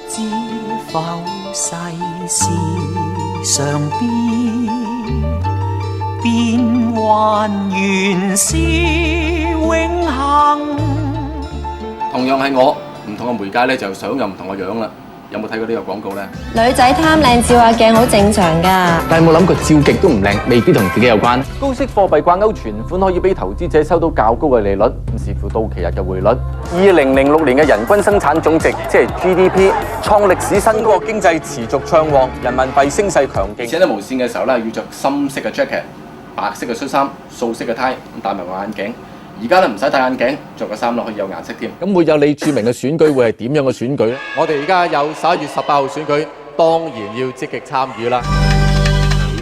知否世事常變，變幻原是永恆。同樣係我，唔同嘅媒介咧就相有唔同嘅樣啦。有冇睇過呢個廣告咧？女仔貪靚照下鏡好正常㗎。但係有冇諗過照極都唔靚，未必同自己有關？高息貨幣掛鈎存款可以俾投資者收到較高嘅利率，咁視乎到期日嘅匯率。2006年嘅人均生產總值，即係 GDP， 創歷史新高，經濟持續暢旺，人民幣升勢強勁。而且咧無線嘅時候咧要着深色嘅 jacket、白色嘅恤衫、素色嘅呔，咁戴埋個眼鏡。而家咧唔使戴眼鏡，着個衫咧可以有顏色添。咁會有你著名嘅選舉會係點樣嘅選舉咧？我哋而家有11月18號選舉，當然要積極參與啦。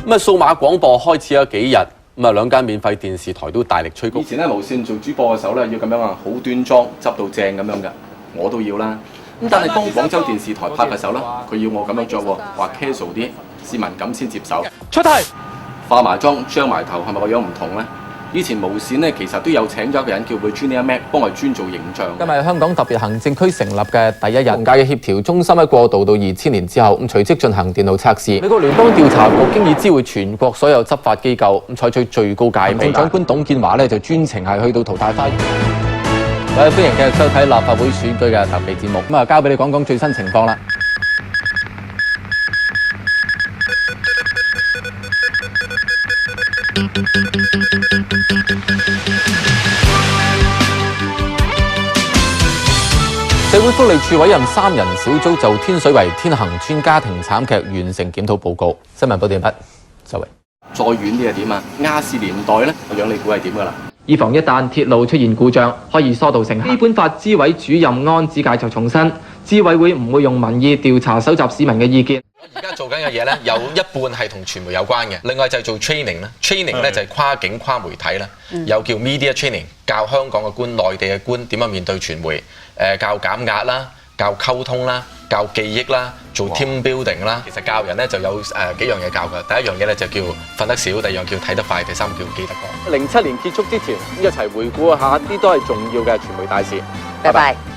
咁啊，數碼廣播開始咗幾日，咁啊兩間免費電視台都大力催谷。以前咧無線做主播嘅時候咧要咁樣啊，好端莊，執到正咁樣嘅，我都要啦。咁但係當廣州電視台拍嘅時候咧，佢要我咁樣着喎，話 casual 啲，市民咁先接受。出題，化埋妝、張埋頭，係咪個樣唔同咧？以前無線咧，其實都有請咗一個人叫 Virginia Mac 幫我專做形象。今日香港特別行政區成立嘅第一日，界嘅協調中心喺過渡到2000年之後，咁隨即進行電腦測試。美國聯邦調查局經已知會全國所有執法機構，咁採取最高戒備。行政長官董建華咧就專程係去到淘大花園。各位歡迎繼續收睇立法會選舉嘅特備節目。咁啊，交俾你講講最新情況啦。社會福利署委任3人小組就天水圍天恒邨家庭慘劇完成檢討報告。新聞報點筆，周圍。再遠啲係點啊？亞視年代咧，個樣你估係點㗎啦？以防一旦鐵路出現故障，可以疏導乘客。基本法諮委主任安子介就重申，諮委會唔會用民意調查搜集市民嘅意見。而家做緊嘅嘢咧，有一半係同傳媒有關嘅，另外就係做 training 啦。training 咧就係跨境跨媒體啦，又叫 media training， 教香港嘅官、內地嘅官點樣面對傳媒，教減壓啦，教溝通啦，教記憶啦，做 team building 啦。其實教人咧就有幾樣嘢教㗎。第一樣嘢咧就叫瞓得少，第二樣叫睇得快，第三叫記得講。07年結束之前，一齊回顧下啲都係重要嘅傳媒大事。拜拜。